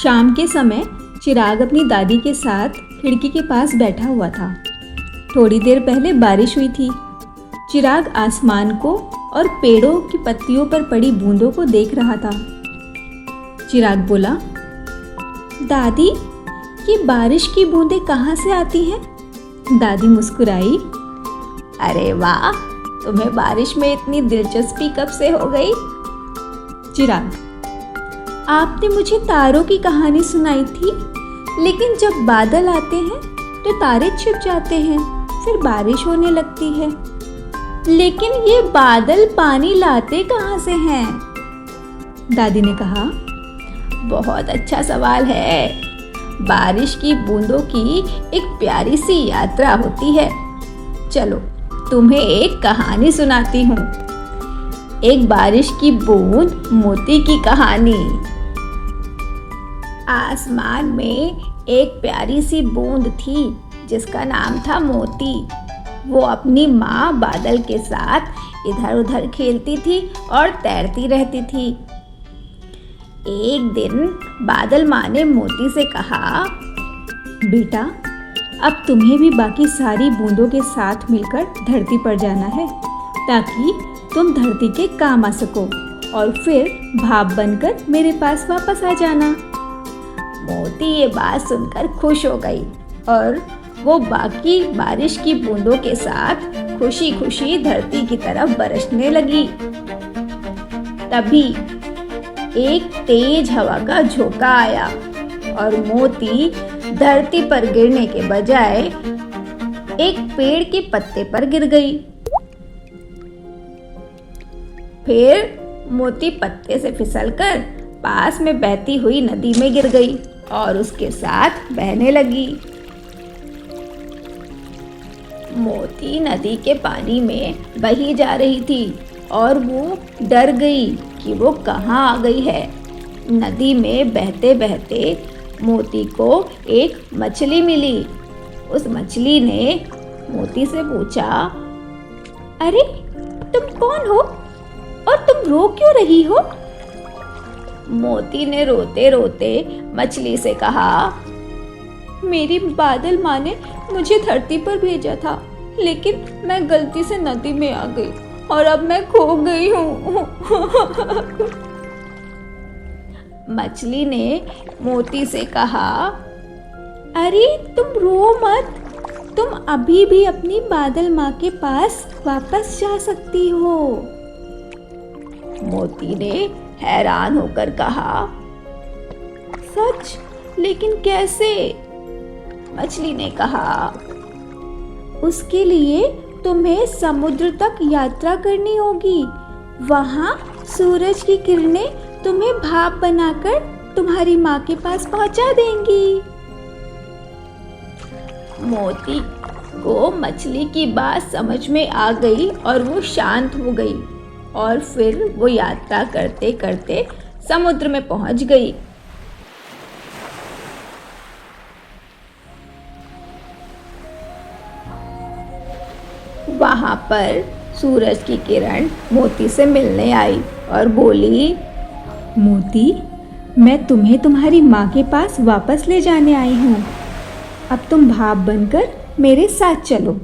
शाम के समय चिराग अपनी दादी के साथ खिड़की के पास बैठा हुआ था। थोड़ी देर पहले बारिश हुई थी। चिराग आसमान को और पेड़ों की पत्तियों पर पड़ी बूंदों को देख रहा था। चिराग बोला, दादी, ये बारिश की बूंदें कहाँ से आती हैं? दादी मुस्कुराई। अरे वाह, तुम्हें बारिश में इतनी दिलचस्पी कब से हो गई? चिराग, आपने मुझे तारों की कहानी सुनाई थी, लेकिन जब बादल आते हैं तो तारे छिप जाते हैं, फिर बारिश होने लगती है। लेकिन ये बादल पानी लाते कहाँ से हैं? दादी ने कहा, बहुत अच्छा सवाल है। बारिश की बूंदों की एक प्यारी सी यात्रा होती है। चलो तुम्हें एक कहानी सुनाती हूँ। एक बारिश की बूंद मोती की कहानी। आसमान में एक प्यारी सी बूंद थी जिसका नाम था मोती। वो अपनी माँ बादल के साथ इधर उधर खेलती थी और तैरती रहती थी। एक दिन बादल माँ ने मोती से कहा, बेटा, अब तुम्हें भी बाकी सारी बूंदों के साथ मिलकर धरती पर जाना है, ताकि तुम धरती के काम आ सको और फिर भाप बनकर मेरे पास वापस आ जाना। मोती ये बात सुनकर खुश हो गई और वो बाकी बारिश की बूंदों के साथ खुशी खुशी धरती की तरफ बरसने लगी। तभी एक तेज हवा का झोंका आया और मोती धरती पर गिरने के बजाय एक पेड़ के पत्ते पर गिर गई। फिर मोती पत्ते से फिसलकर पास में बहती हुई नदी में गिर गई और उसके साथ बहने लगी। मोती नदी के पानी में बही जा रही थी और वो डर गई कि वो कहाँ आ गई है। नदी में बहते बहते मोती को एक मछली मिली। उस मछली ने मोती से पूछा, अरे तुम कौन हो और तुम रो क्यों रही हो? मोती ने रोते रोते मछली से कहा, मेरी बादल माँ ने मुझे धरती पर भेजा था, लेकिन मैं गलती से नदी में आ गई और अब मैं खो गई हूँ। मछली ने मोती से कहा, अरे तुम रो मत, तुम अभी भी अपनी बादल माँ के पास वापस जा सकती हो। मोती ने हैरान होकर कहा, सच? लेकिन कैसे? मछली ने कहा, उसके लिए तुम्हें समुद्र तक यात्रा करनी होगी। वहाँ सूरज की किरणें तुम्हें भाप बनाकर तुम्हारी माँ के पास पहुँचा देंगी। मोती को मछली की बात समझ में आ गई और वो शांत हो गई और फिर वो यात्रा करते करते समुद्र में पहुँच गई। वहाँ पर सूरज की किरण मोती से मिलने आई और बोली, मोती, मैं तुम्हें तुम्हारी माँ के पास वापस ले जाने आई हूँ। अब तुम भाप बनकर मेरे साथ चलो।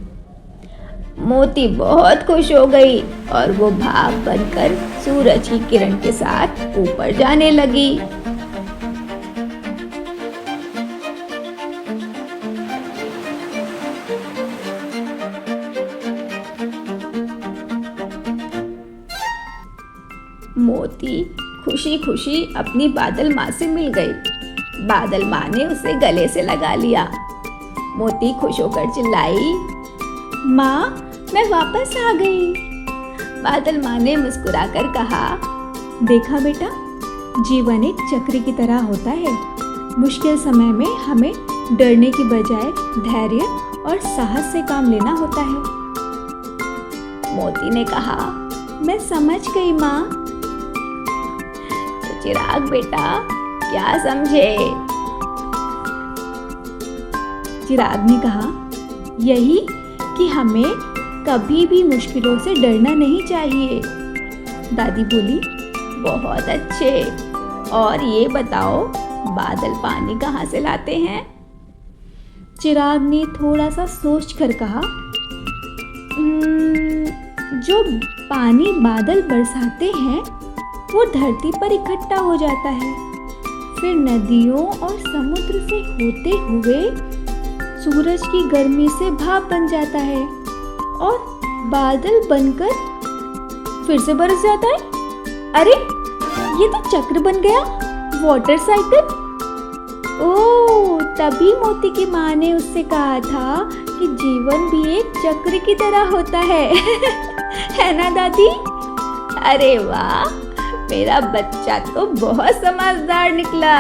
मोती बहुत खुश हो गई और वो भाप बनकर सूरज की किरण के साथ ऊपर जाने लगी। मोती खुशी खुशी अपनी बादल माँ से मिल गई। बादल माँ ने उसे गले से लगा लिया। मोती खुश होकर चिल्लाई, माँ, मैं वापस आ गई। बादल माँ ने मुस्कुराकर कहा, देखा बेटा, जीवन एक चक्र की तरह होता है। मुश्किल समय में हमें डरने की बजाय धैर्य और साहस से काम लेना होता है। मोती ने कहा, मैं समझ गई माँ। तो चिराग बेटा क्या समझे? चिराग ने कहा, यही कि हमें कभी भी मुश्किलों से डरना नहीं चाहिए। दादी बोली, बहुत अच्छे। और ये बताओ बादल पानी कहाँ से लाते हैं? चिराग ने थोड़ा सा सोच कर कहा, जो पानी बादल बरसाते हैं वो धरती पर इकट्ठा हो जाता है, फिर नदियों और समुद्र से होते हुए सूरज की गर्मी से भाप बन जाता है और बादल बनकर फिर से बरस जाता है। अरे ये तो चक्र बन गया, वाटर साइकिल। ओह, तभी मोती की माँ ने उससे कहा था कि जीवन भी एक चक्र की तरह होता है। है ना दादी? अरे वाह, मेरा बच्चा तो बहुत समझदार निकला।